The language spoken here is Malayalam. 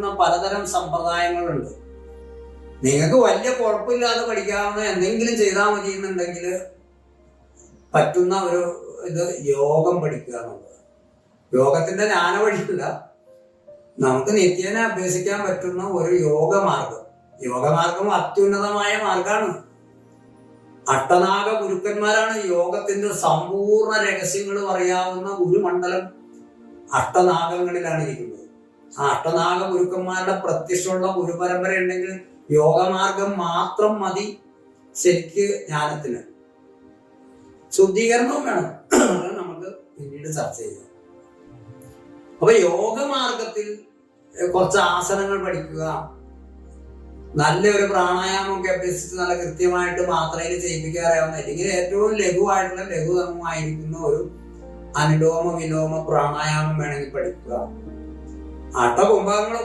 പറ്റുന്ന പലതരം സമ്പ്രദായങ്ങളുണ്ട്. നിങ്ങൾക്ക് വലിയ കുഴപ്പമില്ലാതെ പഠിക്കാവുന്ന എന്തെങ്കിലും ചെയ്താൽ മതി എന്നുണ്ടെങ്കിൽ പറ്റുന്ന ഒരു ഇത് യോഗം പഠിക്കുക എന്നുള്ളത്. യോഗത്തിന്റെ ജ്ഞാന വഴിയില്ല, നമുക്ക് നിത്യേന അഭ്യസിക്കാൻ പറ്റുന്ന ഒരു യോഗമാർഗം. യോഗമാർഗം അത്യുന്നതമായ മാർഗമാണ്. അഷ്ടനാഗ ഗുരുക്കന്മാരാണ് യോഗത്തിന്റെ സമ്പൂർണ്ണ രഹസ്യങ്ങൾ അറിയാവുന്ന ഗുരുമണ്ഡലം അഷ്ടനാഗങ്ങളിലാണ് ഇരിക്കുന്നത്. ആ അഷ്ടനാഗ ഗുരുക്കന്മാരുടെ പ്രത്യക്ഷമുള്ള ഗുരുപരമ്പര ഉണ്ടെങ്കിൽ യോഗമാർഗം മാത്രം മതി ശരിക്ക് ജ്ഞാനത്തിന്. ശുദ്ധീകരണവും വേണം, നമുക്ക് പിന്നീട് ചർച്ച ചെയ്യാം. അപ്പൊ യോഗമാർഗത്തിൽ കുറച്ച് ആസനങ്ങൾ പഠിക്കുക, നല്ലൊരു പ്രാണായാമമൊക്കെ അഭ്യസിച്ച് നല്ല കൃത്യമായിട്ട് മാത്രയിൽ ചെയ്യിപ്പിക്കാൻ അറിയാവുന്ന, അല്ലെങ്കിൽ ഏറ്റവും ലഘുവായിട്ടുള്ള ലഘുതമമായിരിക്കുന്ന ഒരു അനുലോമ വിലോമ പ്രാണായാമം വേണമെങ്കിൽ പഠിക്കുക. അട്ടകുംഭങ്ങളൊക്കെ